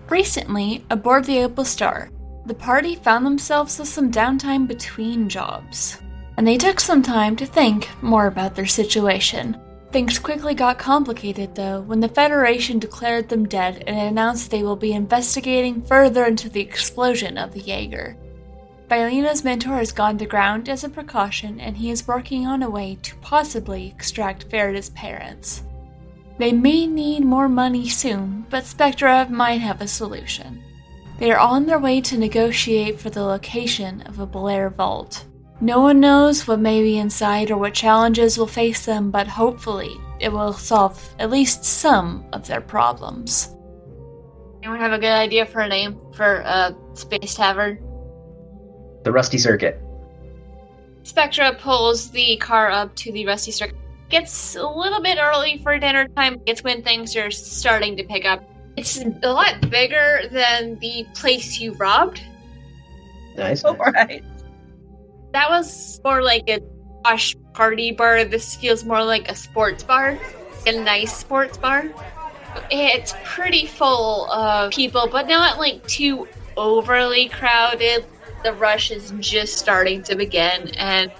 Recently, aboard the Opal Star, the party found themselves with some downtime between jobs, and they took some time to think more about their situation. Things quickly got complicated, though, when the Federation declared them dead and announced they will be investigating further into the explosion of the Jaeger. Vaelena's mentor has gone to ground as a precaution, and he is working on a way to possibly extract Faridah's parents. They may need more money soon, but Spectra might have a solution. They are on their way to negotiate for the location of a Belare vault. No one knows what may be inside or what challenges will face them, but hopefully it will solve at least some of their problems. Anyone have a good idea for a name for a space tavern? The Rusty Circuit. Spectra pulls the car up to the Rusty Circuit. Gets a little bit early for dinner time. It's when things are starting to pick up. It's a lot bigger than the place you robbed. Nice. Alright. That was more like a posh party bar. This feels more like a sports bar. A nice sports bar. It's pretty full of people, but not like too overly crowded. The rush is just starting to begin, and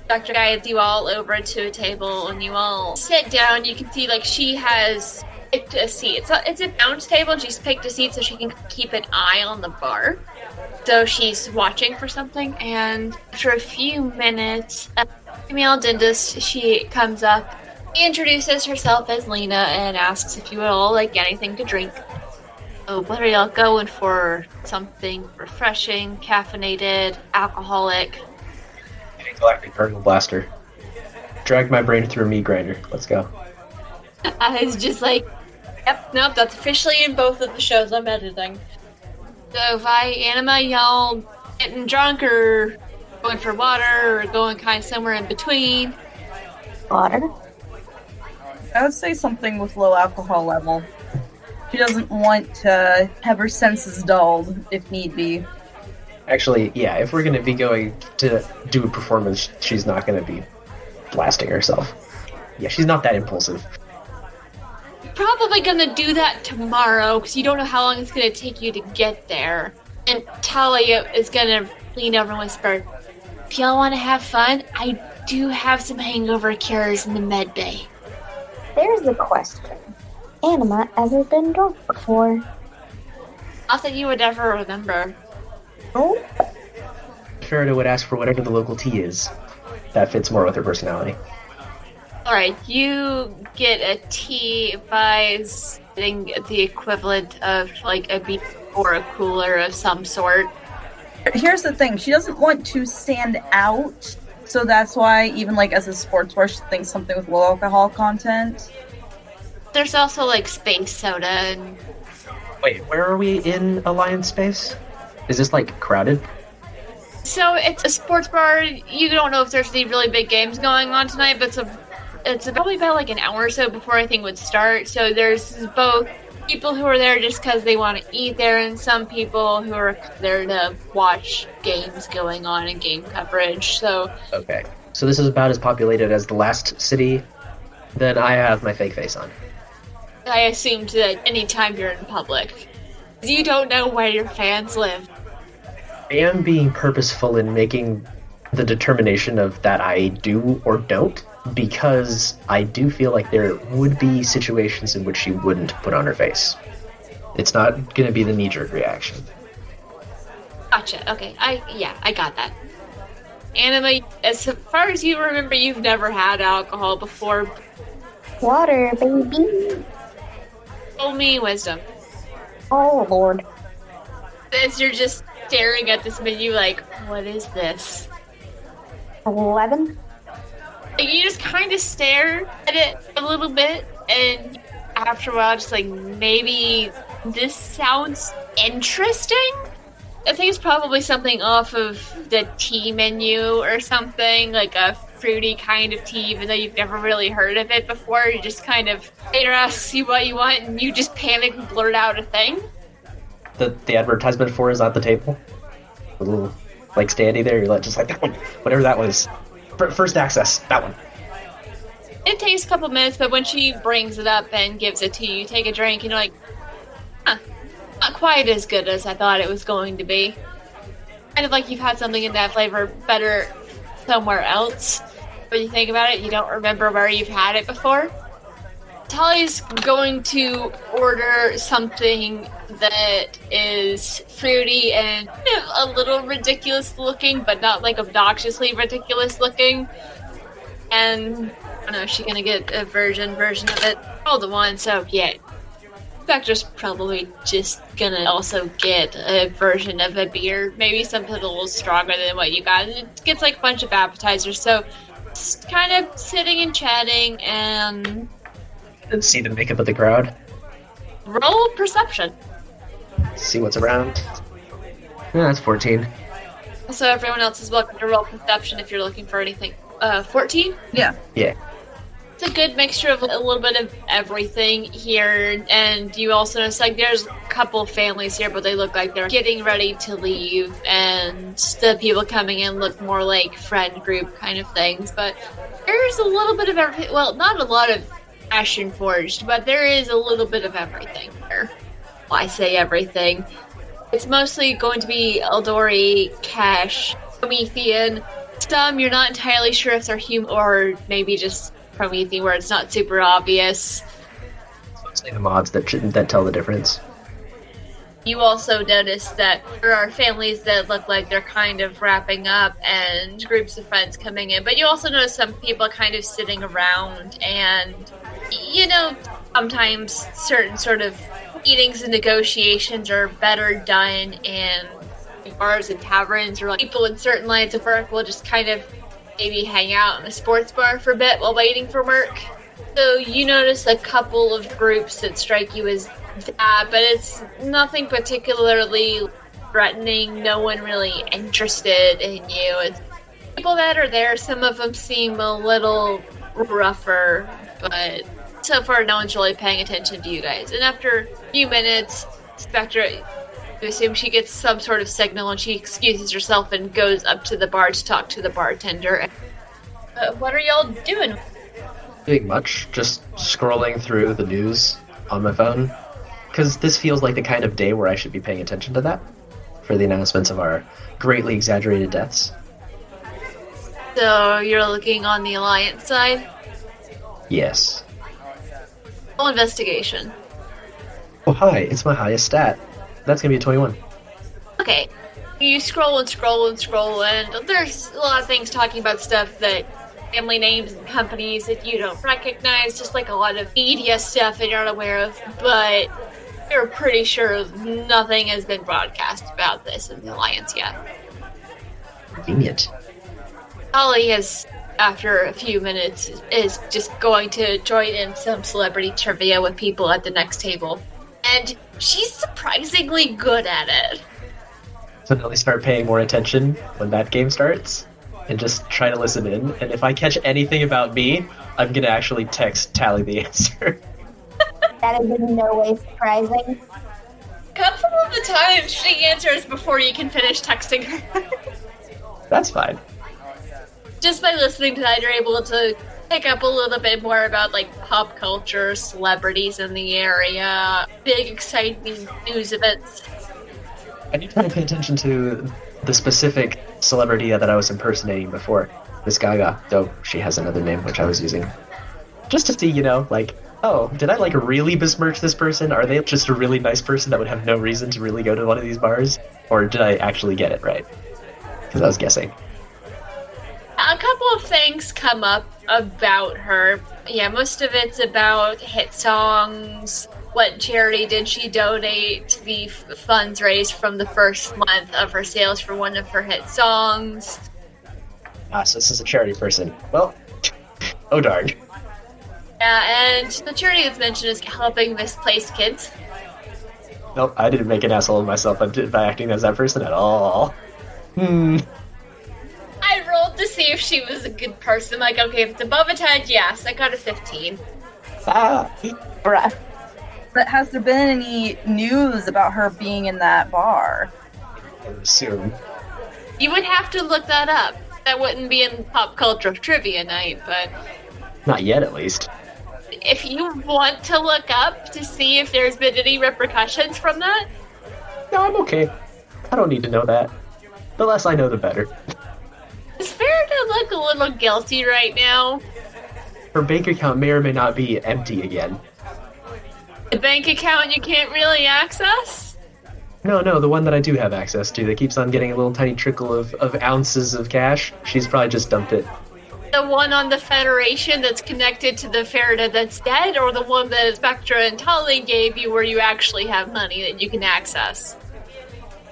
Dr. guides you all over to a table, and you all sit down. You can see, like, she has picked a seat. It's a bounce table, and she's picked a seat so she can keep an eye on the bar. So she's watching for something, and after a few minutes, a female dentist, she comes up, introduces herself as Lena, and asks if you would all like anything to drink. Oh, what are y'all going for? Something refreshing, caffeinated, alcoholic? Galactic Gargle Blaster. Drag my brain through a meat grinder. Let's go. I was just like, yep, nope, that's officially in both of the shows I'm editing. So, Anima, y'all getting drunk or going for water or going kind of somewhere in between? Water? I would say something with low alcohol level. She doesn't want to have her senses dulled, if need be. Actually, yeah, if we're going to be going to do a performance, she's not going to be blasting herself. Yeah, she's not that impulsive. Probably gonna do that tomorrow, because you don't know how long it's gonna take you to get there. And Tali is gonna lean over and whisper, if y'all want to have fun, I do have some hangover cures in the med bay. There's the question. Anima ever been drunk before? Not that you would ever remember. Oh? Faridah would ask for whatever the local tea is. That fits more with her personality. Alright, you get a tea by getting the equivalent of like a beer or a cooler of some sort. Here's the thing, she doesn't want to stand out, so that's why even like as a sports bar she thinks something with low alcohol content. There's also like space soda and... Wait, where are we in Alliance space? Is this like crowded? So it's a sports bar. You don't know if there's any really big games going on tonight, but it's probably about like an hour or so before anything would start. So there's both people who are there just because they want to eat there, and some people who are there to watch games going on and game coverage. So okay, so this is about as populated as the last city. Then I have my fake face on. I assumed that anytime you're in public, you don't know where your fans live. I am being purposeful in making the determination of that I do or don't, because I do feel like there would be situations in which she wouldn't put on her face. It's not going to be the knee-jerk reaction. Gotcha. Okay. I got that. Anima, as far as you remember, you've never had alcohol before. Water, baby. Roll me wisdom. Oh, Lord. As you're just staring at this menu like, what is this? 11? You just kind of stare at it a little bit, and after a while, just like, maybe this sounds interesting? I think it's probably something off of the tea menu or something, like a fruity kind of tea, even though you've never really heard of it before. You just kind of, later asks you what you want, and you just panic and blurt out a thing. The advertisement for is at the table. A little, like, standing there, you're just like, that one, whatever that was. First access, that one. It takes a couple minutes, but when she brings it up and gives it to you, you take a drink, and you're like, huh, not quite as good as I thought it was going to be. Kind of like you've had something in that flavor better somewhere else. When you think about it, you don't remember where you've had it before. Tali's going to order something that is fruity and a little ridiculous looking, but not like obnoxiously ridiculous looking. And I don't know, is she gonna get a version of it? All the one, so yeah. Spectra's probably just gonna also get a version of a beer, maybe something a little stronger than what you got. It gets like a bunch of appetizers, so just kind of sitting and chatting and see the makeup of the crowd. Roll perception. See what's around. That's 14. So everyone else is welcome to roll perception if you're looking for anything. 14? Yeah. Yeah. It's a good mixture of a little bit of everything here, and you also notice like there's a couple families here, but they look like they're getting ready to leave, and the people coming in look more like friend group kind of things, but there's a little bit of everything. Well, not a lot of Ashen Forged, but there is a little bit of everything here. Well, I say everything. It's mostly going to be Eldori, Cash, Promethean. Some you're not entirely sure if they're human or maybe just Promethean, where it's not super obvious. Mostly the mods that tell the difference. You also notice that there are families that look like they're kind of wrapping up and groups of friends coming in, but you also notice some people kind of sitting around and, you know, sometimes certain sort of meetings and negotiations are better done in bars and taverns, or like people in certain lines of work will just kind of maybe hang out in a sports bar for a bit while waiting for work. So you notice a couple of groups that strike you as that, but it's nothing particularly threatening, no one really interested in you. It's people that are there, some of them seem a little rougher, but so far no one's really paying attention to you guys. And after a few minutes, Spectra, you assume she gets some sort of signal and she excuses herself and goes up to the bar to talk to the bartender. What are y'all doing? Doing much. Just scrolling through the news on my phone. Because this feels like the kind of day where I should be paying attention to that. For the announcements of our greatly exaggerated deaths. So you're looking on the Alliance side? Yes. Roll investigation. Oh hi, it's my highest stat. That's gonna be a 21. Okay. You scroll and scroll and scroll, and there's a lot of things talking about stuff that family names and companies that you don't recognize, just like a lot of media stuff that you're not aware of, but you're pretty sure nothing has been broadcast about this in the Alliance yet. Convenient. Tali is, after a few minutes, is just going to join in some celebrity trivia with people at the next table. And she's surprisingly good at it. So now they start paying more attention when that game starts, and just try to listen in. And if I catch anything about me, I'm gonna actually text Tali the answer. That is in no way surprising. A couple of the times she answers before you can finish texting her. That's fine. Just by listening to that, you're able to pick up a little bit more about like pop culture, celebrities in the area, big exciting news events. I need to try to pay attention to the specific celebrity that I was impersonating before. Miss Gaga, though she has another name which I was using. Just to see, like, oh, did I like really besmirch this person? Are they just a really nice person that would have no reason to really go to one of these bars? Or did I actually get it right? Because I was guessing. A couple of things come up about her. Yeah, most of it's about hit songs. What charity did she donate the funds raised from the first month of her sales for one of her hit songs? So this is a charity person. Well, oh darn. Yeah, and the charity that's mentioned is helping misplaced kids. Nope, I didn't make an asshole of myself by acting as that person at all. I rolled to see if she was a good person. Like, okay, if it's above a 10, yes. I got a 15. Bruh. But has there been any news about her being in that bar? I would assume. You would have to look that up. That wouldn't be in pop culture trivia night, but Not yet, at least. if you want to look up to see if there's been any repercussions from that, No, I'm okay. I don't need to know that. The less I know, the better. Is Faridah look a little guilty right now? Her bank account may or may not be empty again. The bank account you can't really access? No, the one that I do have access to that keeps on getting a little tiny trickle of ounces of cash. She's probably just dumped it. The one on the Federation that's connected to the Faridah that's dead, or the one that Spectra and Tali gave you where you actually have money that you can access?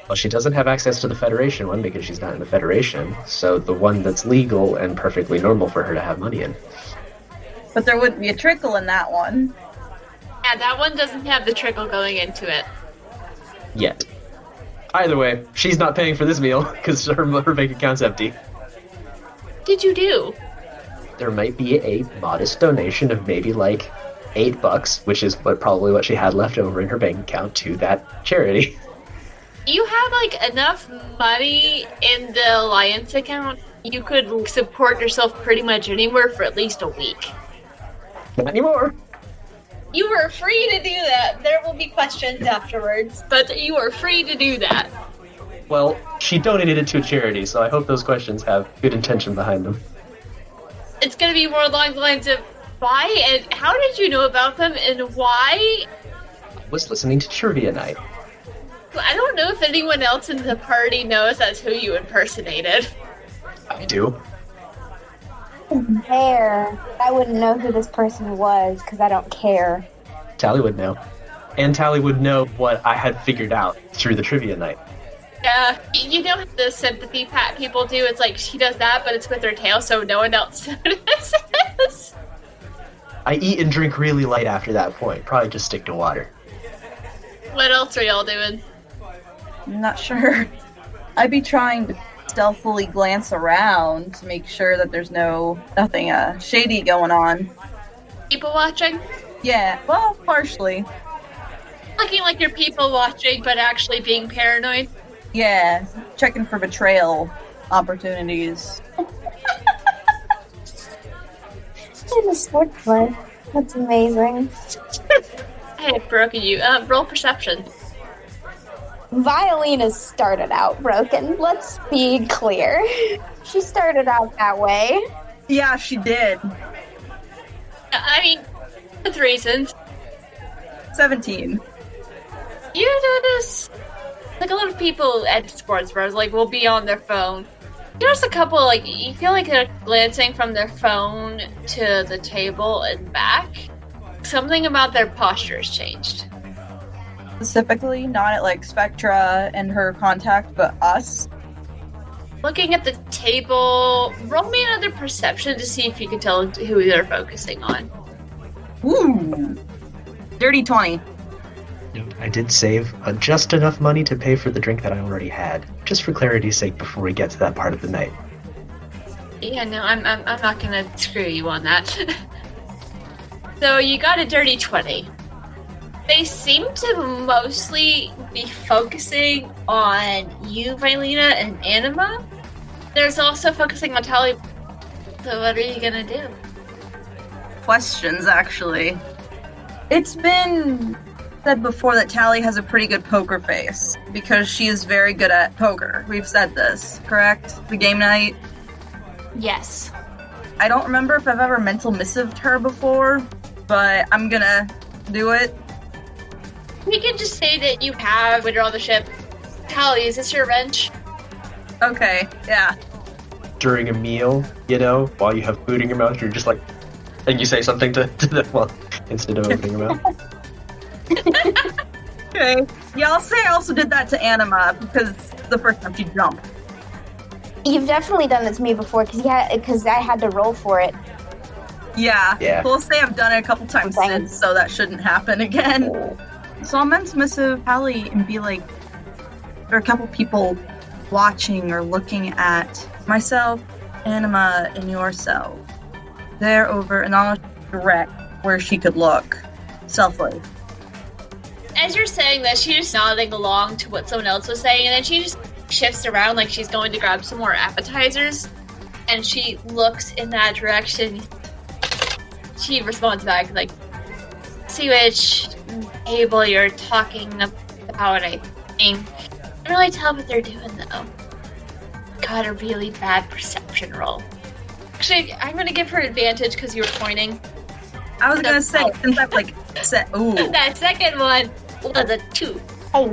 Well, she doesn't have access to the Federation one because she's not in the Federation, so the one that's legal and perfectly normal for her to have money in. But there wouldn't be a trickle in that one. Yeah, that one doesn't have the trickle going into it. Yet. Either way, she's not paying for this meal because her bank account's empty. What did you do? There might be a modest donation of maybe like $8, which is probably what she had left over in her bank account, to that charity. You have like enough money in the Alliance account, you could support yourself pretty much anywhere for at least a week. Not anymore. You were free to do that. There will be questions afterwards, but you are free to do that. Well, she donated it to a charity, so I hope those questions have good intention behind them. It's going to be more along the lines of why and how did you know about them and why? I was listening to trivia night. I don't know if anyone else in the party knows that's who you impersonated. I do. There. I wouldn't know who this person was because I don't care. Tali would know. And Tali would know what I had figured out through the trivia night. Yeah, you know the sympathy pat people do? It's like she does that, but it's with her tail, so no one else notices. I eat and drink really light after that point. Probably just stick to water. What else are y'all doing? I'm not sure. I'd be trying to stealthily glance around to make sure that there's nothing shady going on. People watching? Yeah, well, partially. Looking like you're people watching, but actually being paranoid? Yeah, checking for betrayal opportunities. In a sports bar. That's amazing. I have broken you. Roll perception. Vaelena started out broken. Let's be clear. She started out that way. Yeah, she did. I mean, with reasons. 17. You notice, like, a lot of people at sports bars, like, will be on their phone. There's a couple, like, you feel like they're glancing from their phone to the table and back. Something about their posture has changed. Specifically, not at, like, Spectra and her contact, but us. Looking at the table, roll me another perception to see if you can tell who they're focusing on. Ooh. Dirty 20. I did save just enough money to pay for the drink that I already had, just for clarity's sake before we get to that part of the night. Yeah, no, I'm not gonna screw you on that. So you got a dirty 20. They seem to mostly be focusing on you, Vaelena, and Anima. There's also focusing on Tali. So what are you gonna do? Questions, actually. It's been said before that Tali has a pretty good poker face because she is very good at poker. We've said this, correct? The game night? Yes. I don't remember if I've ever mental missived her before, but I'm gonna do it. We can just say that you have when you're on the ship. Tali, is this your wrench? Okay, yeah. During a meal, while you have food in your mouth, you're just like, and you say something to them instead of opening your mouth. Okay. Yeah, I'll say I also did that to Anima because the first time she jumped. You've definitely done this to me before because I had to roll for it. Yeah. Yeah. We'll say I've done it a couple times Thanks. since, so that shouldn't happen again. So I'll mental missive Tali and be like, there are a couple people watching or looking at myself, Anima, and yourself. They're over and I'll direct where she could look. Stealthily. As you're saying this, she's just nodding along to what someone else was saying, and then she just shifts around like she's going to grab some more appetizers, and she looks in that direction. She responds back like, see which Abel you're talking about. I Can't really tell what they're doing though. Got a really bad perception roll. Actually, I'm gonna give her advantage because you were pointing. I was gonna say, since I've said, ooh. That second one was a 2. Hey.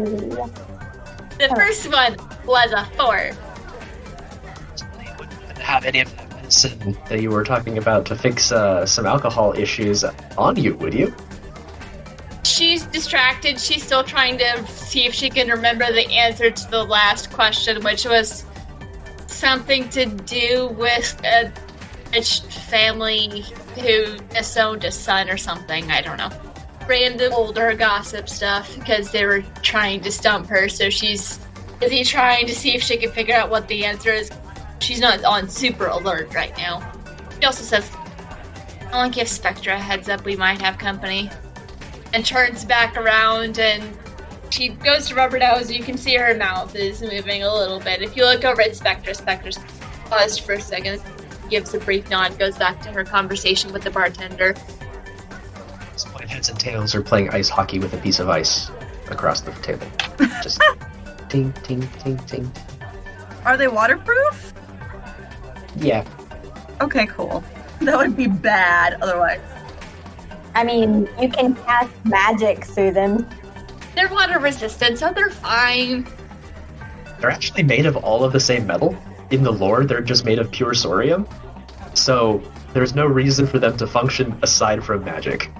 The first one was a 4. You wouldn't have any of that medicine that you were talking about to fix some alcohol issues on you, would you? She's distracted. She's still trying to see if she can remember the answer to the last question, which was something to do with a rich family who disowned a son or something. I don't know. Random older gossip stuff because they were trying to stump her, so she's busy trying to see if she can figure out what the answer is. She's not on super alert right now. She also says, I'll give Spectra a heads up we might have company. And turns back around and she goes to rub her nose. You can see her mouth is moving a little bit. If you look over at Spectra's paused for a second, gives a brief nod, goes back to her conversation with the bartender. At this point, heads and tails are playing ice hockey with a piece of ice across the table. Just ting, ting, ting, ting. Are they waterproof? Yeah. Okay, cool. That would be bad otherwise. I mean, you can cast magic through them. They're water resistant, so they're fine. They're actually made of all of the same metal. In the lore, they're just made of pure sorium. So there's no reason for them to function aside from magic.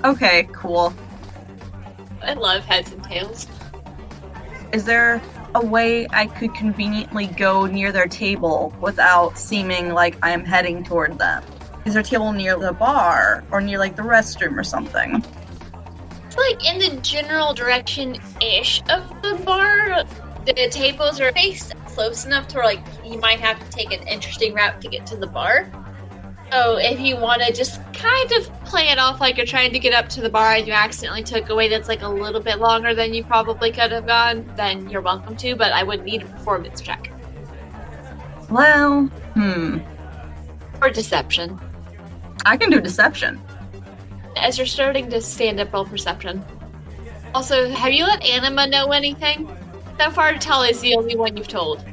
Okay, cool. I love heads and tails. Is there a way I could conveniently go near their table without seeming like I'm heading toward them? Is their table near the bar or near the restroom or something? It's in the general direction-ish of the bar. The tables are faced close enough to where you might have to take an interesting route to get to the bar. So if you want to just kind of play it off like you're trying to get up to the bar and you accidentally took a way that's a little bit longer than you probably could have gone, then you're welcome to, but I would need a performance check. Well, Or deception. I can do deception. As you're starting to stand up, roll perception. Also, have you let Anima know anything? So far, Tali's the only one you've told.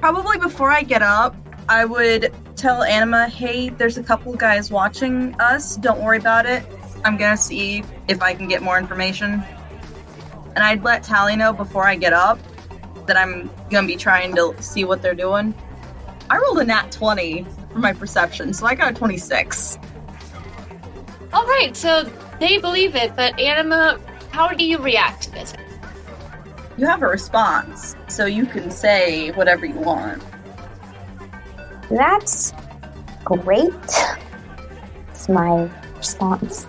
Probably before I get up, I would tell Anima, hey, there's a couple guys watching us. Don't worry about it. I'm gonna see if I can get more information. And I'd let Tali know before I get up that I'm gonna be trying to see what they're doing. I rolled a nat 20 for my perception, so I got a 26. All right, so they believe it, but Anima, how do you react to this? You have a response, so you can say whatever you want. That's great. It's my response.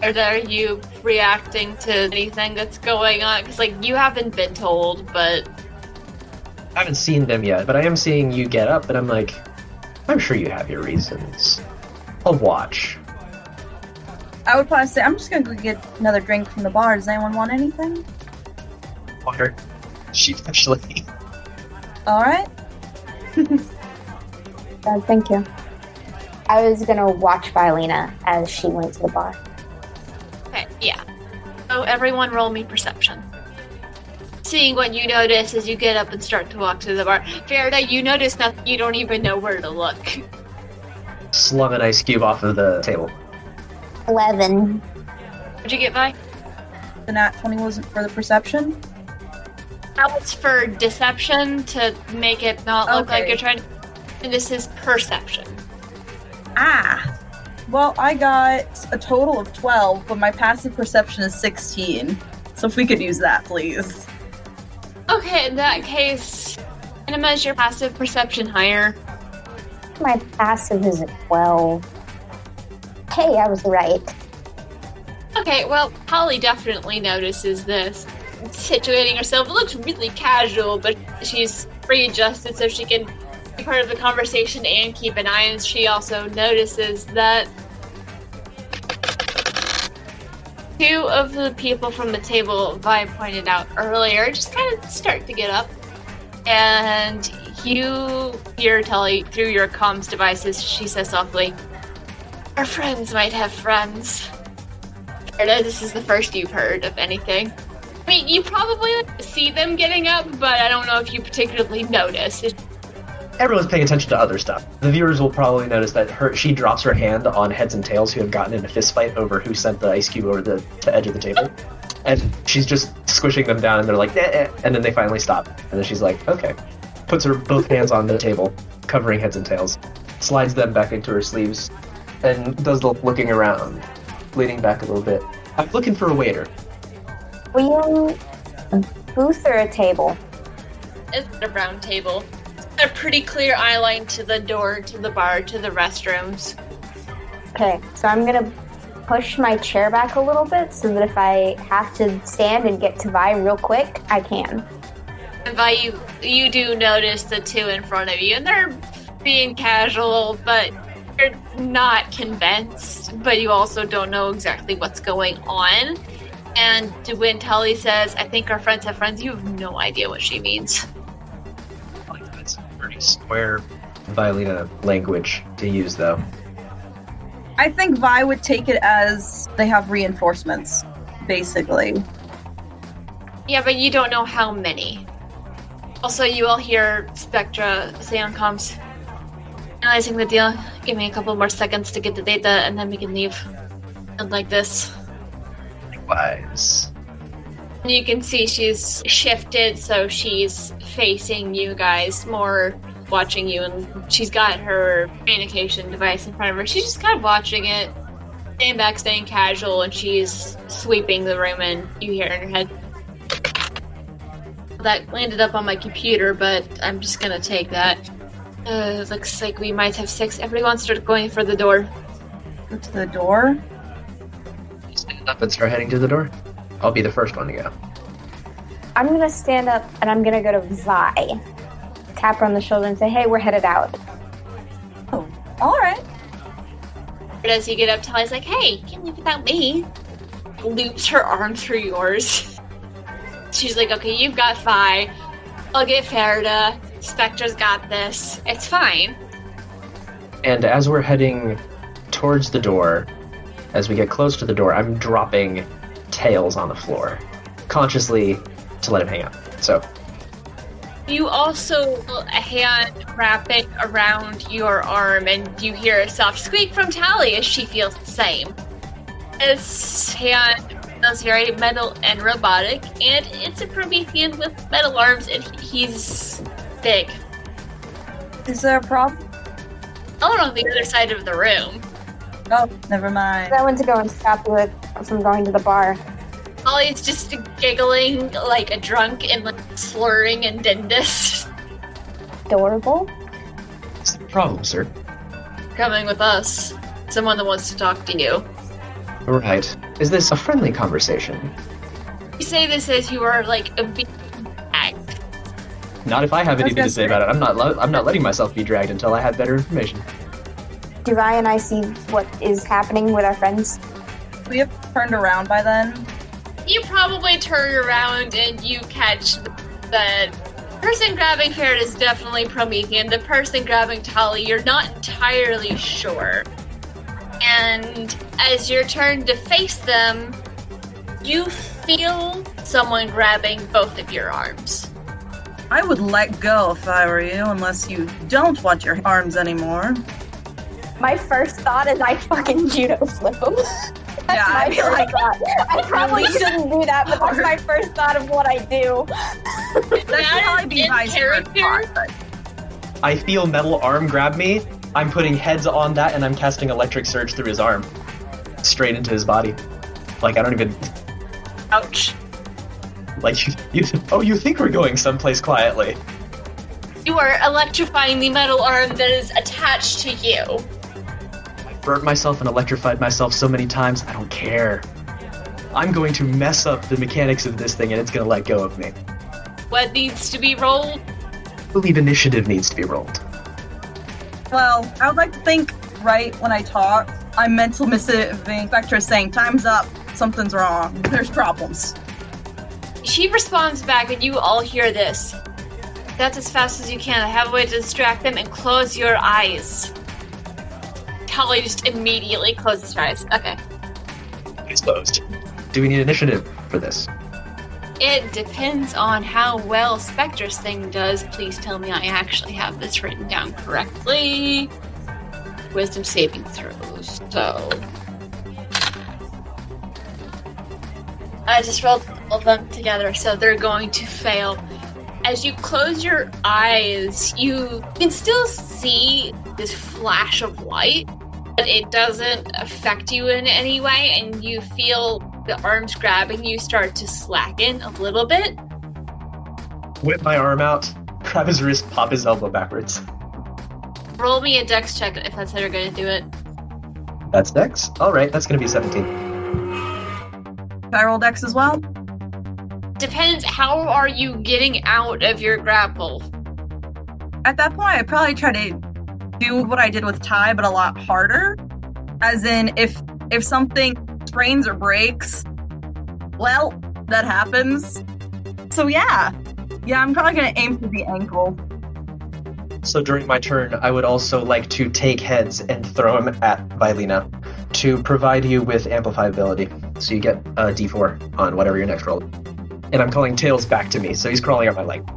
Are you reacting to anything that's going on? Because, you haven't been told, but... I haven't seen them yet, but I am seeing you get up, and I'm like, I'm sure you have your reasons. I'll watch. I would probably say, I'm just gonna go get another drink from the bar. Does anyone want anything? Water. Sheepishly. Alright. Thank you. I was gonna watch Vaelena as she went to the bar. Okay, yeah. So everyone roll me perception. Seeing what you notice as you get up and start to walk to the bar. Faridah, you notice nothing. You don't even know where to look. Slung an ice cube off of the table. 11. What'd you get, Vi? The nat 20 wasn't for the perception? That was for deception to make it not look like Okay. you're trying to... And this is perception. Ah! Well, I got a total of 12, but my passive perception is 16. So if we could use that, please. Okay, in that case, Anima, is your passive perception higher? My passive is at 12. Hey, I was right. Okay, well, Tali definitely notices this. Situating herself, it looks really casual, but she's readjusted so she can be part of the conversation and keep an eye, and she also notices that two of the people from the table Vi pointed out earlier just kind of start to get up, and you hear Tali through your comms devices. She says softly, "Our friends might have friends." Faridah, this is the first you've heard of anything. I mean, you probably see them getting up, but I don't know if you particularly notice. Everyone's paying attention to other stuff. The viewers will probably notice that she drops her hand on heads and tails who have gotten in a fist fight over who sent the ice cube over the edge of the table. And she's just squishing them down, and they're like, eh, and then they finally stop. And then she's like, okay. Puts her both hands on the table, covering heads and tails, slides them back into her sleeves, and does the looking around, leaning back a little bit. I'm looking for a waiter. We in a booth or a table? It's a round table. A pretty clear eye line to the door, to the bar, to the restrooms. Okay, so I'm gonna push my chair back a little bit so that if I have to stand and get to Vi real quick, I can. And Vi, you do notice the two in front of you, and they're being casual, but you're not convinced, but you also don't know exactly what's going on. And when Tali says, I think our friends have friends, you have no idea what she means. That's pretty square Vaelena language to use, though. I think Vi would take it as they have reinforcements, basically. Yeah, but you don't know how many. Also, you all hear Spectra say on comms, analyzing the deal. Give me a couple more seconds to get the data, and then we can leave. And like this. Likewise. And you can see she's shifted, so she's facing you guys more, watching you, and she's got her communication device in front of her. She's just kind of watching it, staying back, staying casual, and she's sweeping the room, and you hear in your head. That landed up on my computer, but I'm just gonna take that. Looks like we might have 6. Everyone start going for the door. Go to the door? Stand up and start heading to the door. I'll be the first one to go. I'm gonna stand up and I'm gonna go to Vi. Tap her on the shoulder and say, hey, we're headed out. Oh, alright. As you get up, Tali's like, hey, can't leave without me. Loops her arm through yours. She's like, okay, you've got Vi. I'll get Faridah. Spectra's got this. It's fine. And as we're heading towards the door, as we get close to the door, I'm dropping tails on the floor, consciously to let him hang out. So You also feel a hand wrapping around your arm, and you hear a soft squeak from Tali as she feels the same. His hand feels very metal and robotic, and it's a Promethean with metal arms, and he's big. Is there a problem? Oh, on the other side of the room. Oh, never mind. I went to go and stop you from going to the bar. Ollie's just giggling like a drunk and like slurring and dentist. Adorable. what's the problem, sir? Coming with us. Someone that wants to talk to you. Right. Is this a friendly conversation? You say this as you are like a big bag. Not if I have anything to say about it. I'm not letting myself be dragged until I have better information. Do Vi and I see what is happening with our friends? We have turned around by then. You probably turn around and you catch the person grabbing Farrah is definitely Promethean. The person grabbing Tali, you're not entirely sure. And as you're turned to face them, you feel someone grabbing both of your arms. I would let go if I were you, unless you don't want your arms anymore. My first thought is I fucking judo flip him. That's Yeah, my I feel first like thought. I probably shouldn't do that, but that's my first thought of what I do. That'd probably be in my first character? thought, but I feel metal arm grab me. I'm putting heads on that, and I'm casting electric surge through his arm, straight into his body. Like I don't even. Ouch. Like you think we're going someplace quietly? You are electrifying the metal arm that is attached to you. I burnt myself and electrified myself so many times. I don't care. I'm going to mess up the mechanics of this thing, and it's going to let go of me. What needs to be rolled? I believe initiative needs to be rolled. well, I would like to think right when I talk, I'm mental missing Spectra saying, time's up, something's wrong, there's problems. She responds back, and you all hear this. That's as fast as you can. I have a way to distract them and close your eyes. Tali just immediately closes her eyes. Okay. It's closed. Do we need initiative for this? It depends on how well Spectra's thing does. Please tell me I actually have this written down correctly. Wisdom saving throws. So I just rolled all of them together, so they're going to fail. As you close your eyes, you can still see this flash of light, but it doesn't affect you in any way, and you feel the arms grabbing you start to slacken a little bit. Whip my arm out, grab his wrist, pop his elbow backwards. Roll me a dex check if that's how you're going to do it. That's dex? Alright, that's going to be 17. Can I roll dex as well? Depends, how are you getting out of your grapple? At that point, I'd probably try to do what I did with Ty, but a lot harder. As in, if something sprains or breaks, well, that happens. So yeah, I'm probably going to aim for the ankle. So during my turn, I would also like to take heads and throw them at Vaelena to provide you with amplified ability. So you get a d4 on whatever your next roll. And I'm calling Tails back to me, so he's crawling up my leg.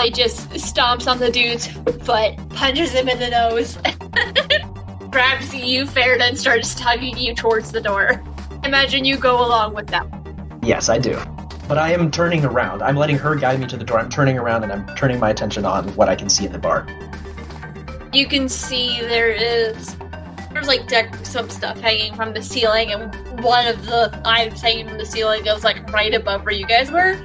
He just stomps on the dude's foot, punches him in the nose, grabs you, Faridah, and starts tugging you towards the door. Imagine you go along with them. Yes, I do. But I am turning around. I'm letting her guide me to the door. I'm turning around and I'm turning my attention on what I can see in the bar. You can see there's like some stuff hanging from the ceiling, and one of the items hanging from the ceiling goes like right above where you guys were,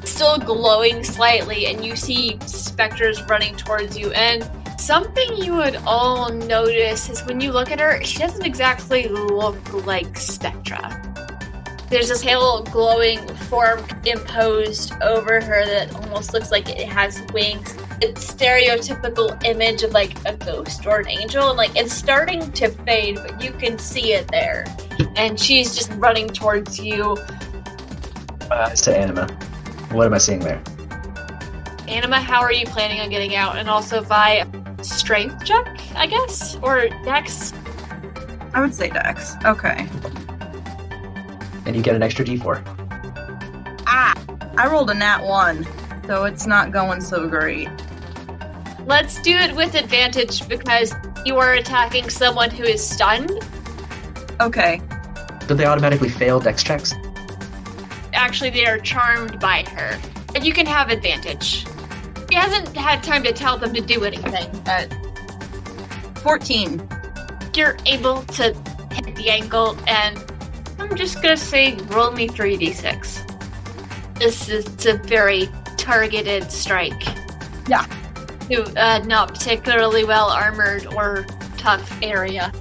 still glowing slightly, and you see specters running towards you. And something you would all notice is when you look at her, she doesn't exactly look like Spectra. There's this pale glowing form imposed over her that almost looks like it has wings. It's stereotypical image of like a ghost or an angel, and like it's starting to fade, but you can see it there. And she's just running towards you. As to Anima, what am I seeing there? Anima, how are you planning on getting out? And also by strength check, I guess? Or dex? I would say dex. Okay. And you get an extra d4. I rolled a nat 1, so it's not going so great. Let's do it with advantage because you are attacking someone who is stunned. Okay. Do they automatically fail dex checks? Actually, they are charmed by her. And you can have advantage. She hasn't had time to tell them to do anything, but 14. you're able to hit the ankle, and I'm just gonna say roll me 3d6. This is a very targeted strike. Yeah. To not particularly well armored or tough area.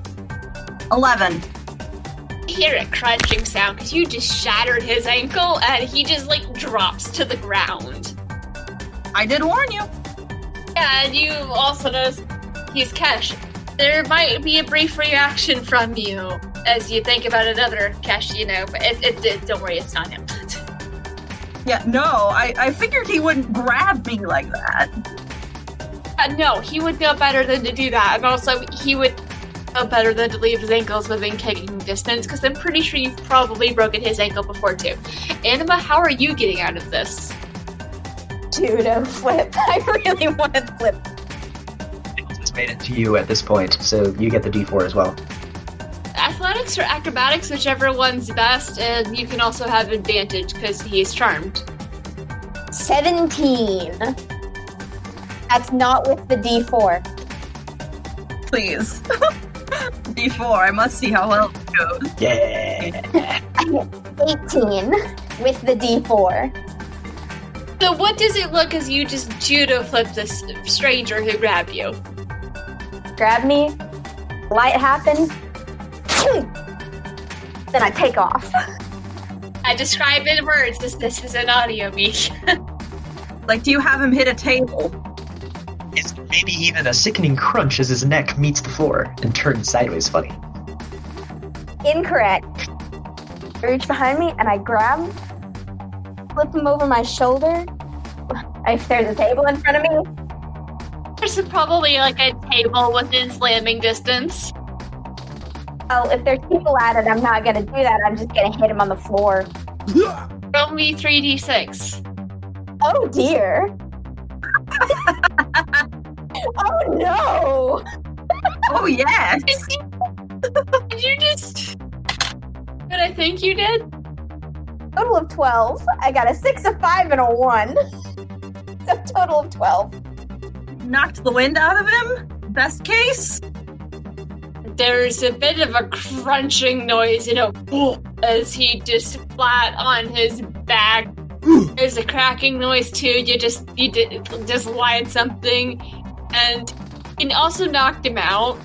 11. You hear a crunching sound because you just shattered his ankle and he just like drops to the ground. I did warn you. Yeah, and you also notice he's Kesh. There might be a brief reaction from you as you think about another Kesh, but don't worry, it's not him. Yeah, no, I figured he wouldn't grab me like that. No, he would know better than to do that, and also he would know better than to leave his ankles within kicking distance, because I'm pretty sure you've probably broken his ankle before too. Anima, how are you getting out of this? Judo flip. I really want to flip. It's made it to you at this point, so you get the d4 as well. Athletics or acrobatics, whichever one's best, and you can also have advantage because he's charmed. 17. That's not with the D4. Please. D4, I must see how well it goes. Yeah! 18 with the D4. So what does it look as you just judo flip this stranger who grabbed you? Grab me, light happens, then I take off. I describe in words this is an audio meet. Like, do you have him hit a table? It's maybe even a sickening crunch as his neck meets the floor and turns sideways funny. Incorrect. I reach behind me and I grab him, flip him over my shoulder. If there's a table in front of me. There's probably like a table within slamming distance. Oh, if there's people at it, I'm not gonna do that. I'm just gonna hit him on the floor. Roll roll me 3d6. Oh dear. Oh no. Oh yes. Did you just... What I think you did? Total of 12. I got a 6, a 5, and a 1. So total of 12. Knocked the wind out of him. Best case. There's a bit of a crunching noise, as he just flat on his back. There's a cracking noise too. You just lied something, and also knocked him out.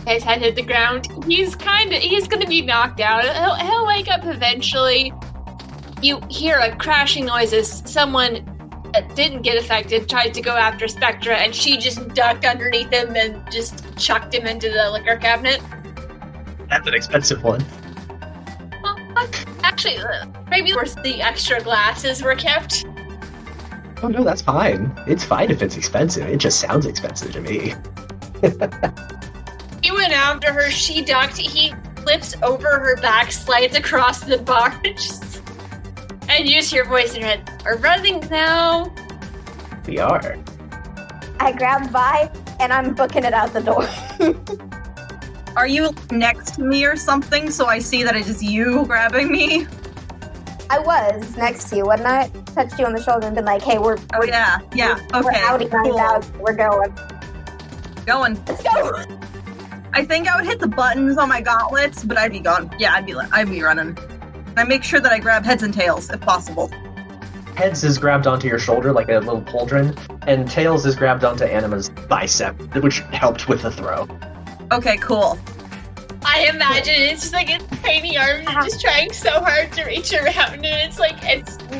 His head hit the ground. He's gonna be knocked out. He'll wake up eventually. You hear a crashing noise as someone that didn't get affected tried to go after Spectra, and she just ducked underneath him and just chucked him into the liquor cabinet. That's an expensive one. Well, actually, maybe where the extra glasses were kept. Oh no, that's fine. It's fine if it's expensive. It just sounds expensive to me. He went after her, she ducked, he flips over her back, slides across the barge, and you just hear a voice in your head, "We're running now." We are. I grab Vi, and I'm booking it out the door. Are you next to me or something so I see that it is you grabbing me? I was next to you, wasn't I? Touched you on the shoulder and been like, hey, we're Oh yeah, okay. we're outing Cool. out. We're going. Going. Let's go. I think I would hit the buttons on my gauntlets, but I'd be gone. Yeah, I'd be running. And I make sure that I grab heads and tails if possible. Heads is grabbed onto your shoulder like a little pauldron, and Tails is grabbed onto Anima's bicep, which helped with the throw. Okay, cool. I imagine it's just like its tiny arms are just trying so hard to reach around, and it's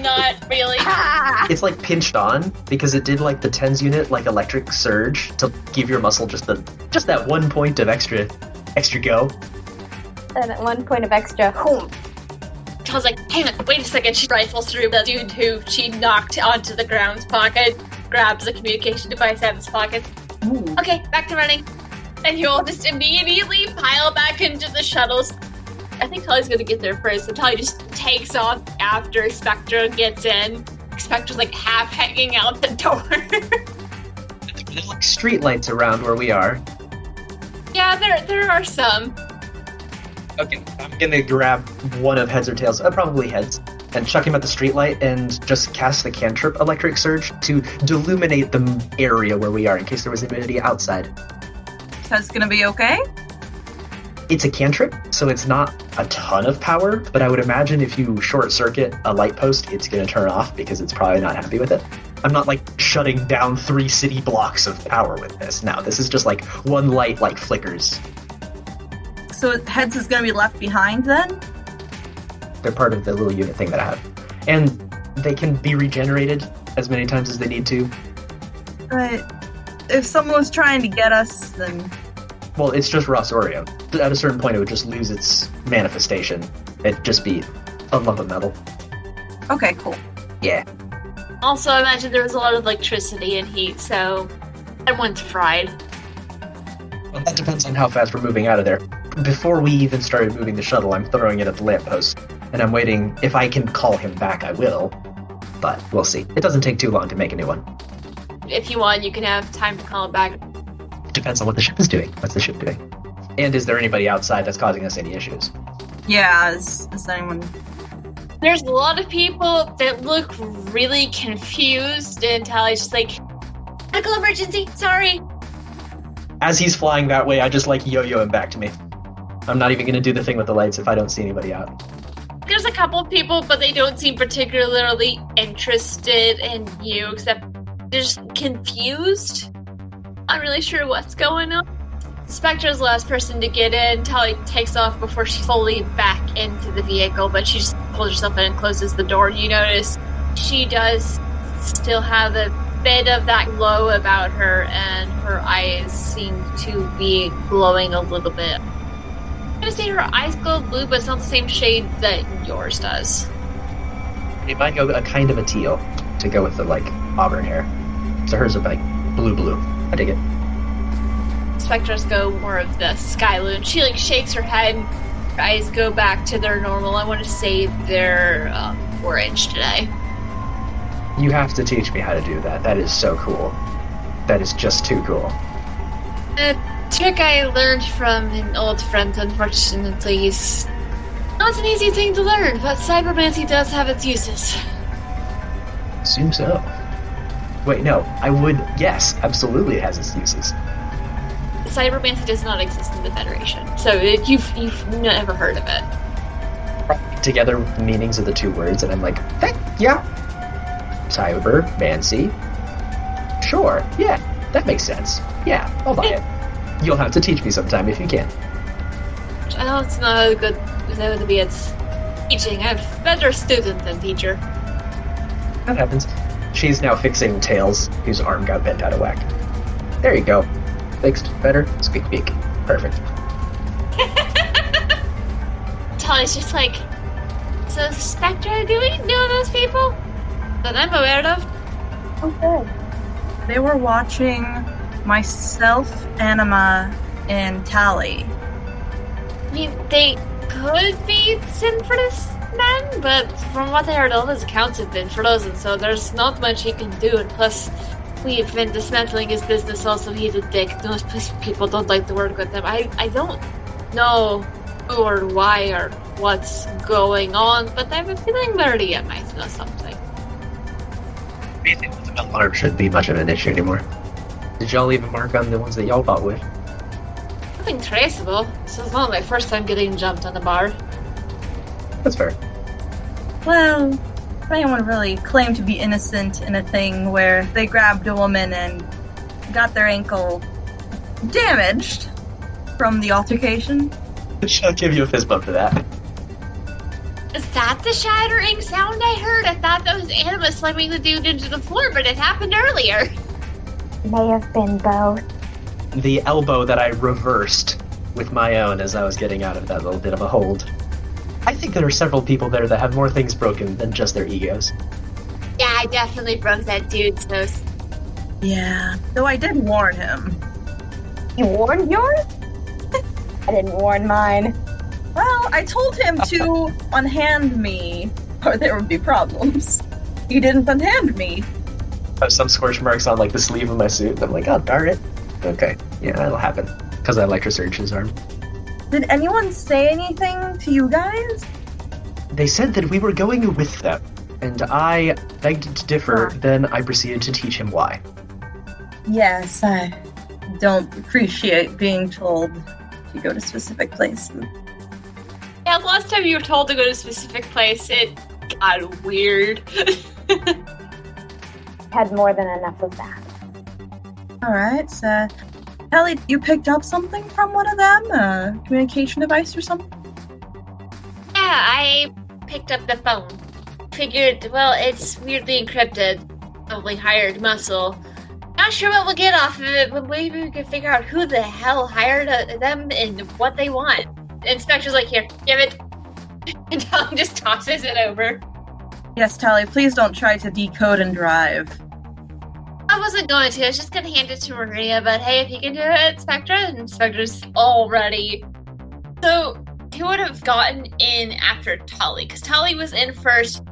not really. It's like pinched on because it did like the TENS unit, like electric surge to give your muscle just that 1 point of extra go. And at 1 point of extra. Whoom. I was like, hang on, wait a second. She rifles through the dude who she knocked onto the ground's pocket, grabs the communication device out of his pocket. Ooh. Okay, back to running. And you'll just immediately pile back into the shuttles. I think Tali's gonna get there first, so Tali just takes off after Spectra gets in. Spectra's like half hanging out the door. There's like street lights around where we are. Yeah, there are some. Okay, I'm gonna grab one of Heads or Tails, probably Heads, and chuck him at the streetlight and just cast the cantrip Electric Surge to deluminate the area where we are in case there was humidity outside. That's gonna be okay? It's a cantrip, so it's not a ton of power, but I would imagine if you short circuit a light post, it's gonna turn off because it's probably not happy with it. I'm not like shutting down 3 city blocks of power with this. No, this is just like one light like flickers. So Heads is gonna be left behind then? They're part of the little unit thing that I have. And they can be regenerated as many times as they need to. But if someone was trying to get us, then... Well, it's just Rossorium. At a certain point, it would just lose its manifestation. It'd just be a lump of metal. Okay, cool. Yeah. Also, I imagine there was a lot of electricity and heat, so everyone's fried. Well, that depends on how fast we're moving out of there. Before we even started moving the shuttle, I'm throwing it at the lamppost. And I'm waiting. If I can call him back, I will. But we'll see. It doesn't take too long to make a new one. If you want, you can have time to call it back. Depends on what the ship is doing. What's the ship doing? And is there anybody outside that's causing us any issues? Yeah, is anyone... There's a lot of people that look really confused, and Tali's just like, medical emergency, sorry. As he's flying that way, I just like yo-yo him back to me. I'm not even going to do the thing with the lights if I don't see anybody out. There's a couple of people, but they don't seem particularly interested in you, except they're just confused. Not really sure what's going on. Spectra's the last person to get in. Tali takes off before she's fully back into the vehicle, but she just pulls herself in and closes the door. You notice she does still have a bit of that glow about her, and her eyes seem to be glowing a little bit. I'm gonna say her eyes glow blue, but it's not the same shade that yours does. It might go a kind of a teal to go with the like auburn hair. So hers are like blue. I dig it. Spectra's go more of the Skyloon. She shakes her head. Her eyes go back to their normal. I want to say they're orange today. You have to teach me how to do that. That is so cool. That is just too cool. A trick I learned from an old friend, unfortunately, is not an easy thing to learn, but cybermancy does have its uses. Assume so. Wait, no. Yes, absolutely it has its uses. Cybermancy does not exist in the Federation, so you've never heard of it. Together the meanings of the two words, and I'm like, heck, yeah. Cybermancy. Sure, yeah, that makes sense. Yeah, I'll buy it. You'll have to teach me sometime if you can. Well, it's not good to be at teaching. I'm a better student than teacher. That happens. She's now fixing Tails, whose arm got bent out of whack. There you go. Fixed. Better. Squeak beak. Perfect. Tali's just like, so Spectra, do we know those people that I'm aware of? Oh, good. They were watching myself, Anima, and Tali. I mean, they could be Sinfordus men, but from what I heard, all his accounts have been frozen, so there's not much he can do, and plus, we've been dismantling his business also. He's a dick. Most people don't like to work with him. I don't know who or why or what's going on, but I have a feeling Vaelena might know something. The alarm shouldn't be much of an issue anymore. Did y'all leave a mark on the ones that y'all bought with? Nothing traceable. This is not my first time getting jumped on a bar. That's fair. Well, anyone really claimed to be innocent in a thing where they grabbed a woman and got their ankle damaged from the altercation? I'll give you a fist bump for that. Is that the shattering sound I heard? I thought that was Anima slamming the dude into the floor, but it happened earlier. May have been both. The elbow that I reversed with my own as I was getting out of that little bit of a hold. I think there are several people there that have more things broken than just their egos. Yeah, I definitely broke that dude's nose. Yeah, though I did warn him. You warned yours? I didn't warn mine. Well, I told him to unhand me, or there would be problems. He didn't unhand me. I have some scorch marks on like the sleeve of my suit. I'm like, oh, darn it. Okay, yeah, that'll happen. Because I electrosurged his arm. Did anyone say anything to you guys? They said that we were going with them, and I begged to differ, then I proceeded to teach him why. Yes, I don't appreciate being told to go to specific places. Yeah, last time you were told to go to a specific place, it got weird. Had more than enough of that. Alright, so Tali, you picked up something from one of them? A communication device or something? Yeah, I picked up the phone. Figured, well, it's weirdly encrypted. Probably hired muscle. Not sure what we'll get off of it, but maybe we can figure out who the hell hired them and what they want. And Spectra's like, here, give it. And Tali just tosses it over. Yes, Tali, please don't try to decode and drive. I wasn't going to. I was just going to hand it to Maria, but hey, if you can do it, Spectra, and Spectra's all ready. So, who would have gotten in after Tali? Because Tali was in first.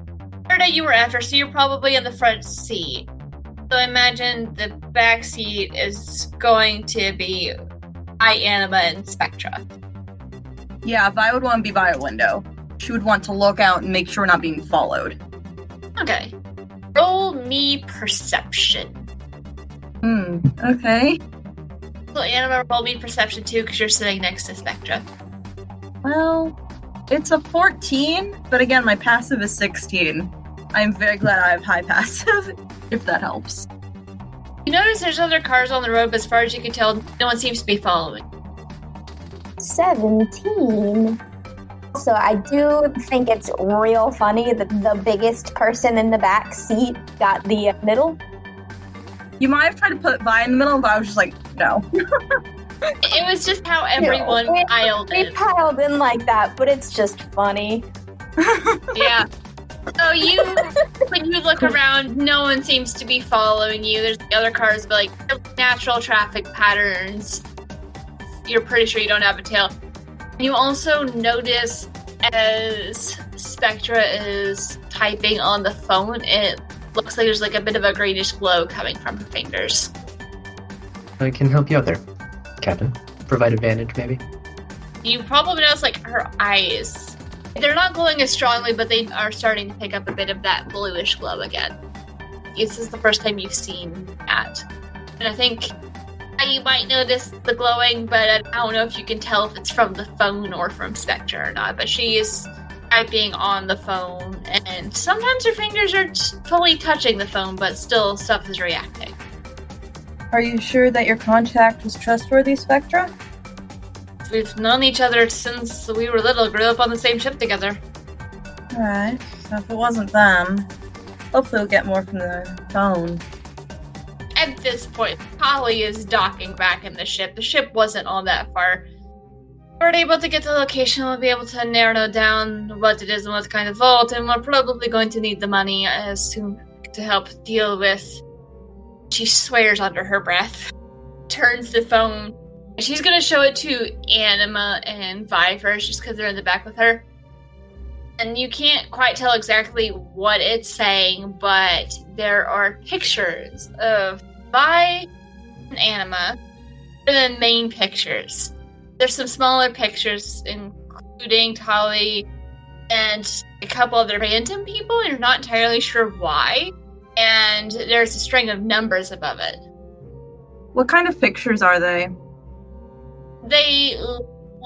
Faridah, you were after, so you're probably in the front seat. So imagine the back seat is going to be Anima and Spectra. Yeah, Vi would want to be by a window. She would want to look out and make sure we're not being followed. Okay. Roll me perception. Okay. So Anima, roll me perception too, because you're sitting next to Spectra. Well, it's a 14, but again, my passive is 16. I'm very glad I have high passive, if that helps. You notice there's other cars on the road, but as far as you can tell, no one seems to be following. 17. So I do think it's real funny that the biggest person in the back seat got the middle. You might have tried to put Vi in the middle, but I was just like, no. It was just how everyone piled in. We piled in like that, but it's just funny. Yeah. So when you look around, no one seems to be following you. There's the other cars, but like natural traffic patterns. You're pretty sure you don't have a tail. You also notice as Spectra is typing on the phone, it looks like there's like a bit of a greenish glow coming from her fingers. I can help you out there, Captain. Provide advantage, maybe? You probably notice like her eyes. They're not glowing as strongly, but they are starting to pick up a bit of that bluish glow again. This is the first time you've seen that. And I think you might notice the glowing, but I don't know if you can tell if it's from the phone or from Spectra or not. But she is typing on the phone, and sometimes her fingers are fully touching the phone, but still stuff is reacting. Are you sure that your contact was trustworthy, Spectra? We've known each other since we were little, grew up on the same ship together. Alright, so if it wasn't them, hopefully we'll get more from the phone. At this point, Tali is docking back in the ship. The ship wasn't all that far. We're able to get the location, we'll be able to narrow down what it is and what kind of vault, and we're probably going to need the money to help deal with. She swears under her breath, turns the phone. She's going to show it to Anima and Vi first, just because they're in the back with her. And you can't quite tell exactly what it's saying, but there are pictures of Vi and Anima. They're the main pictures. There's some smaller pictures, including Tali and a couple other random people. You're not entirely sure why. And there's a string of numbers above it. What kind of pictures are they? They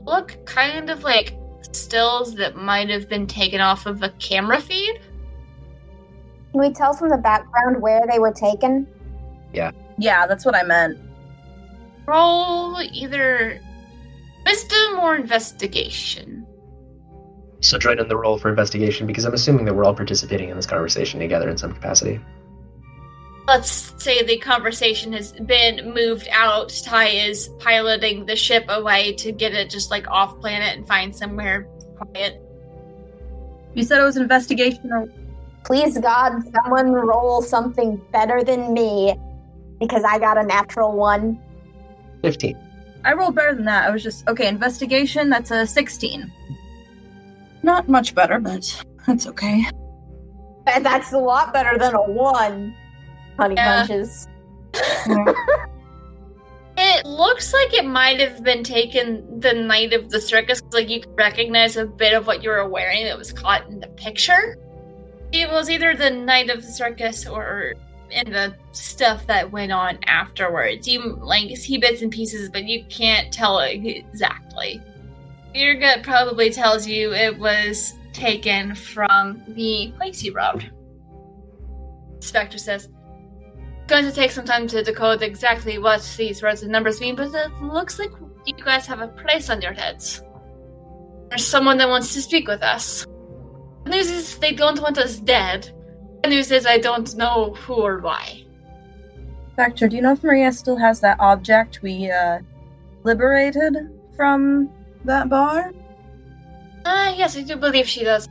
look kind of like stills that might have been taken off of a camera feed. Can we tell from the background where they were taken? Yeah, that's what I meant. Roll either wisdom or investigation. So join in the roll for investigation, because I'm assuming that we're all participating in this conversation together in some capacity. Let's say the conversation has been moved out. Ty is piloting the ship away to get it just like off planet and find somewhere quiet. You said it was investigation or... Please God, someone roll something better than me, because I got a natural 1. 15. I rolled better than that. I was just... Okay, investigation, that's a 16. Not much better, but that's okay. And that's a lot better than a 1. Honey bunches. It looks like it might have been taken the night of the circus. Like you could recognize a bit of what you were wearing that was caught in the picture. It was either the night of the circus or in the stuff that went on afterwards. You like see bits and pieces, but you can't tell exactly. Your gut probably tells you it was taken from the place you robbed. Spectra says, going to take some time to decode exactly what these words and numbers mean, but it looks like you guys have a price on your heads. There's someone that wants to speak with us. The news is they don't want us dead. The news is I don't know who or why. Spectra, do you know if Maria still has that object we liberated from that bar? Yes, I do believe she does.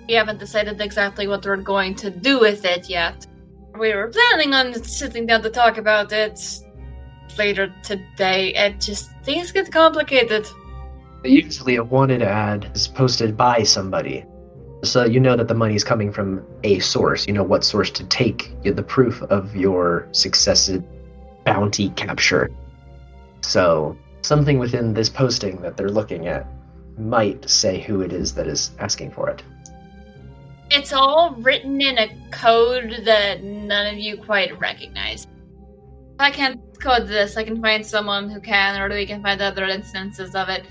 We haven't decided exactly what we're going to do with it yet. We were planning on sitting down to talk about it later today. Things get complicated. Usually a wanted ad is posted by somebody. So you know that the money's coming from a source. You know what source to take the proof of your successive bounty capture. So something within this posting that they're looking at might say who it is that is asking for it. It's all written in a code that none of you quite recognize. If I can't code this, I can find someone who can, or we can find other instances of it.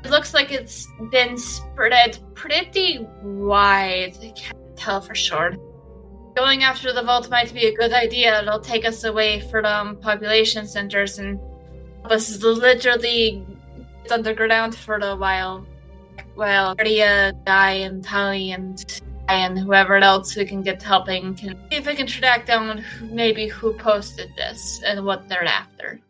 It looks like it's been spread pretty wide. I can't tell for sure. Going after the vault might be a good idea. It'll take us away from population centers and help us literally get underground for a while. Well, Faridah, Guy, and Tali, and whoever else we can get helping can see if we can track down maybe who posted this and what they're after.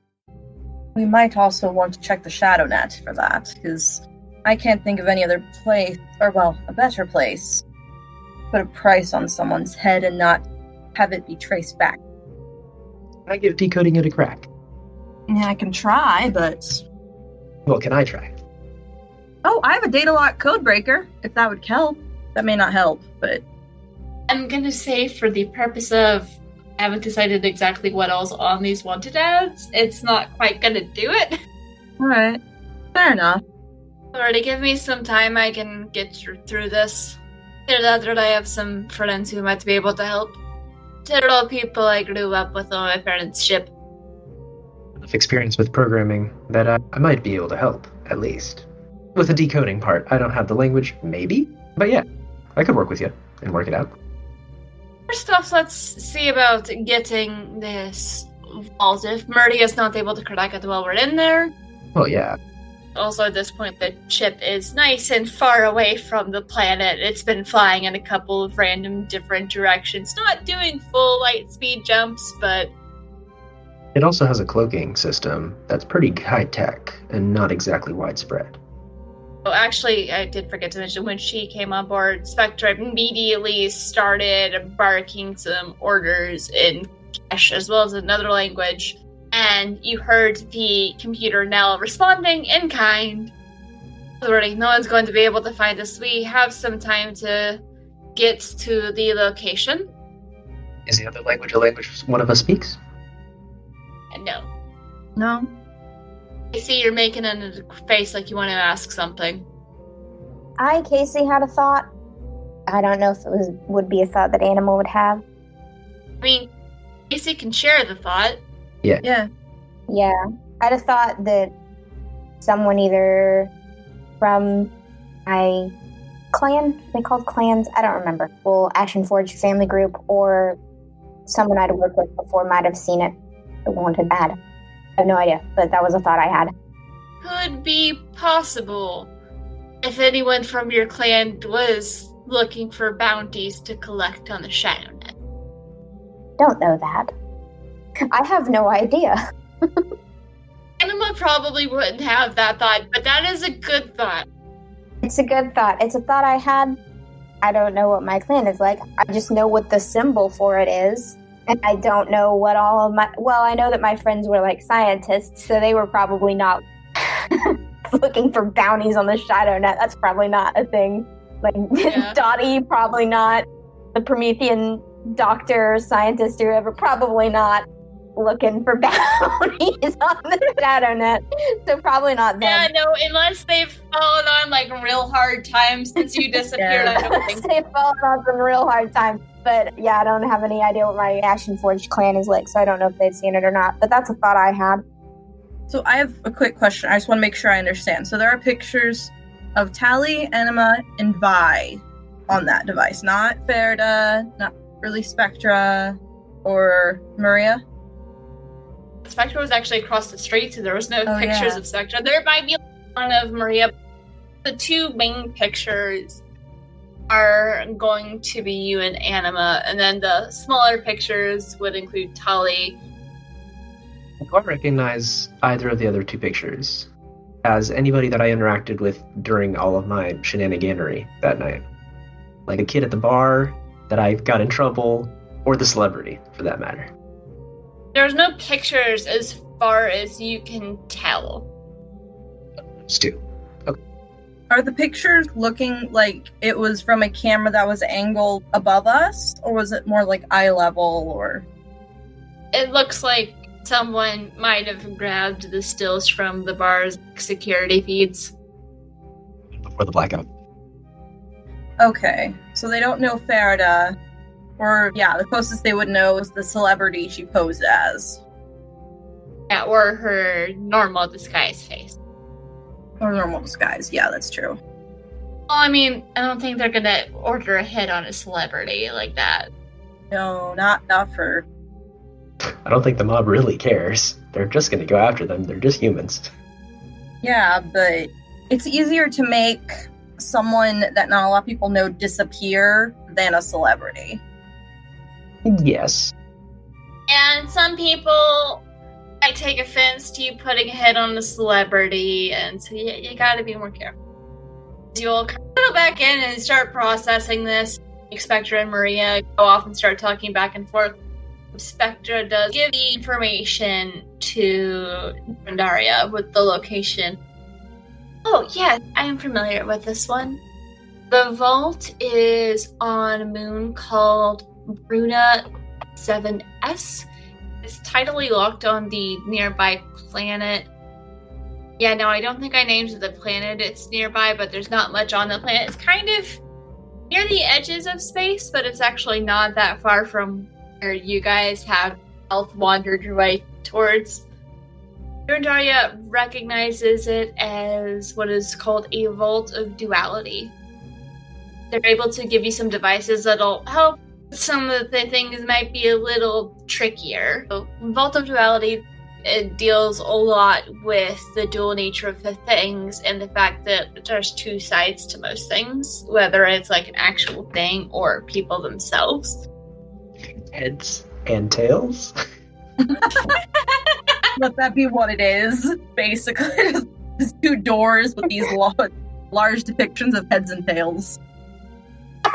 We might also want to check the shadow net for that, because I can't think of any other place, or well, a better place, to put a price on someone's head and not have it be traced back. Can I give decoding it a crack? Yeah, I can try, but... Well, can I try? Oh, I have a data lock code breaker, if that would help. That may not help, but... I'm gonna say for the purpose of I haven't decided exactly what else on these wanted ads, it's not quite gonna do it. Alright. Fair enough. Already, give me some time, I can get through this. Either that I have some friends who might be able to help. They're all people I grew up with on my parents' ship. Enough experience with programming that I might be able to help, at least. With the decoding part, I don't have the language, maybe? But yeah, I could work with you and work it out. First off, let's see about getting this vault. If Murdy is not able to crack it while we're in there. Well, yeah. Also, at this point, the ship is nice and far away from the planet. It's been flying in a couple of random different directions. Not doing full light speed jumps, but... It also has a cloaking system that's pretty high-tech and not exactly widespread. Oh, actually, I did forget to mention, when she came on board, Spectra immediately started barking some orders in Kesh, as well as another language. And you heard the computer now responding in kind. Already, no one's going to be able to find us. We have some time to get to the location. Is the other language a language one of us speaks? No. No? I see you're making a face like you want to ask something. Casey had a thought. I don't know if it would be a thought that Anima would have. I mean, Casey can share the thought. Yeah. Yeah. Yeah. I'd have thought that someone either from my clan, they called clans, I don't remember. Well, Ashen Forge family group, or someone I'd worked with before might have seen it. The wanted ad. I have no idea, but that was a thought I had. Could be possible. If anyone from your clan was looking for bounties to collect on the Shadownet. Don't know that. I have no idea. Anima probably wouldn't have that thought, but that is a good thought. It's a good thought. It's a thought I had. I don't know what my clan is like. I just know what the symbol for it is. And I don't know what all of my... Well, I know that my friends were like scientists, so they were probably not looking for bounties on the Shadownet. That's probably not a thing. Like, yeah. Dottie, probably not. The Promethean doctor, scientist, or whoever, probably not looking for bounties on the Shadownet. So probably not them. Yeah, no, unless they've fallen on, like, real hard times since you disappeared, yeah. I don't think. They've fallen on some real hard times. But yeah, I don't have any idea what my Ashen Forge clan is like, so I don't know if they've seen it or not. But that's a thought I had. So I have a quick question. I just want to make sure I understand. So there are pictures of Tali, Anima, and Vi on that device. Not Faridah, not really Spectra, or Maria? Spectra was actually across the street, so there was no pictures of Spectra. There might be one of Maria. The two main pictures are going to be you and Anima, and then the smaller pictures would include Tali. Do I recognize either of the other two pictures as anybody that I interacted with during all of my shenaniganery that night? Like a kid at the bar that I got in trouble, or the celebrity, for that matter. There's no pictures as far as you can tell. Just two. Okay. Are the pictures looking like it was from a camera that was angled above us, or was it more like eye level, or? It looks like someone might have grabbed the stills from the bar's security feeds. Before the blackout. Okay, so they don't know Faridah, or the closest they would know is the celebrity she posed as. Yeah, or her normal disguise face. Or normal disguise, yeah, that's true. Well, I mean, I don't think they're gonna order a hit on a celebrity like that. No, not for... I don't think the mob really cares. They're just gonna go after them. They're just humans. Yeah, but it's easier to make someone that not a lot of people know disappear than a celebrity. Yes. And some people might take offense to you putting a hit on the celebrity, and so you gotta be more careful. You'll go back in and start processing this. Spectra and Maria go off and start talking back and forth. Spectra does give the information to Daria with the location. Oh, yeah, I am familiar with this one. The vault is on a moon called Bruna 7S. It's tidally locked on the nearby planet. Yeah, no, I don't think I named the planet it's nearby, but there's not much on the planet. It's kind of near the edges of space, but it's actually not that far from where you guys have wandered your way towards. Daria recognizes it as what is called a vault of duality. They're able to give you some devices that'll help. Some of the things might be a little trickier. So, Vault of Duality, it deals a lot with the dual nature of the things and the fact that there's two sides to most things, whether it's like an actual thing or people themselves. Heads and tails? Let that be what it is, basically. Just two doors with these large depictions of heads and tails.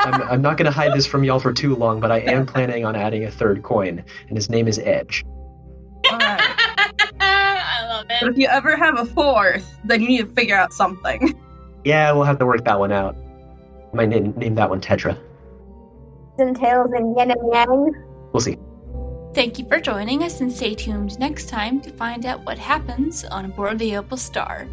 I'm not going to hide this from y'all for too long, but I am planning on adding a third coin, and his name is Edge. Alright. I love But it. if you ever have a fourth, then you need to figure out something. Yeah, we'll have to work that one out. I might name that one Tetra. Heads and tails and yin and yang. We'll see. Thank you for joining us, and stay tuned next time to find out what happens on board the Opal Star.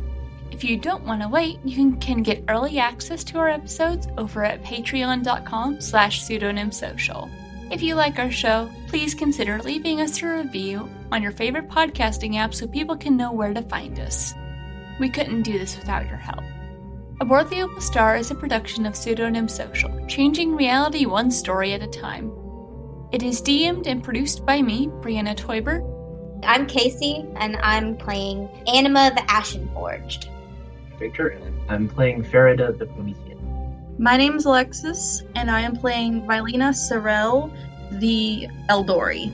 If you don't want to wait, you can get early access to our episodes over at patreon.com/pseudonymsocial. If you like our show, please consider leaving us a review on your favorite podcasting app so people can know where to find us. We couldn't do this without your help. Aboard the Opal Star is a production of Pseudonym Social, changing reality one story at a time. It is DM'd and produced by me, Brianna Toiber. I'm Casey, and I'm playing Anima the Ashenforged. Victor, and I'm playing Faridah the Promethean. My name is Alexis, and I am playing Vaelena Sorrel, the Eldori.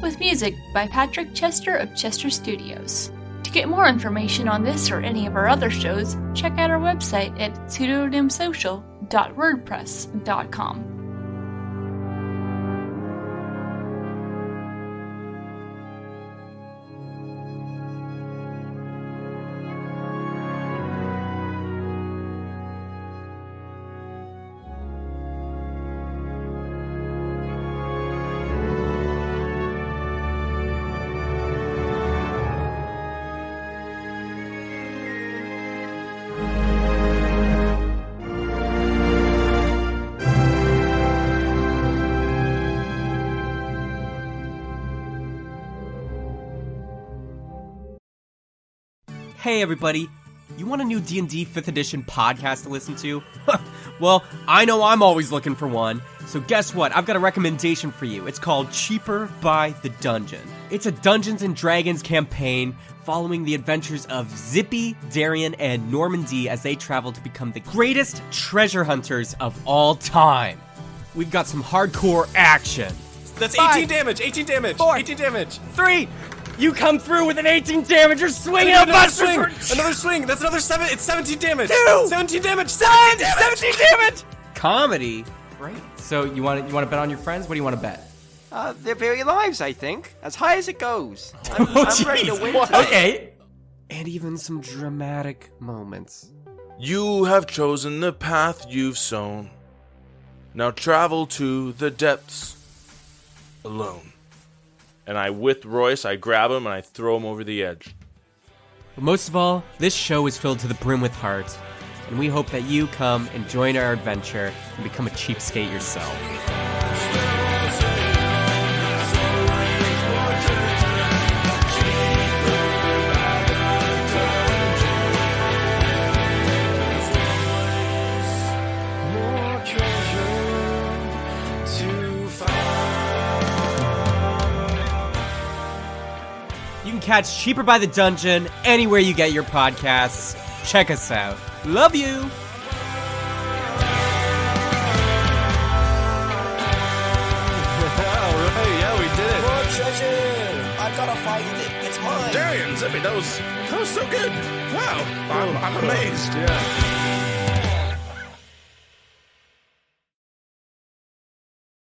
With music by Patrick Chester of Chester Studios. To get more information on this or any of our other shows, check out our website at pseudonymsocial.wordpress.com. Hey everybody, you want a new D&D 5th edition podcast to listen to? Well, I know I'm always looking for one, so guess what? I've got a recommendation for you. It's called Cheaper by the Dungeon. It's a Dungeons & Dragons campaign following the adventures of Zippy, Darian, and Normandy as they travel to become the greatest treasure hunters of all time. We've got some hardcore action. That's 5, 18 damage, 18 damage, 4, 18 damage. 3, you come through with an 18 damage, you're swinging a Another buster swing, for... another swing, that's another 7, it's 17 damage. 2, 17 damage, 17 damage! Comedy? Great. So you want to bet on your friends? What do you want to bet? Their very lives, I think. As high as it goes. I'm ready to jeez. win today. Okay. And even some dramatic moments. You have chosen the path you've sown. Now travel to the depths alone. And with Royce, I grab him and I throw him over the edge. But most of all, this show is filled to the brim with heart. And we hope that you come and join our adventure and become a cheapskate yourself. You can catch Cheaper by the Dungeon anywhere you get your podcasts. Check us out. Love you! Alright, yeah, we did it. More treasure! I gotta find it. It's mine. Darian, Zippy, that was so good. Wow, I'm amazed. Yeah.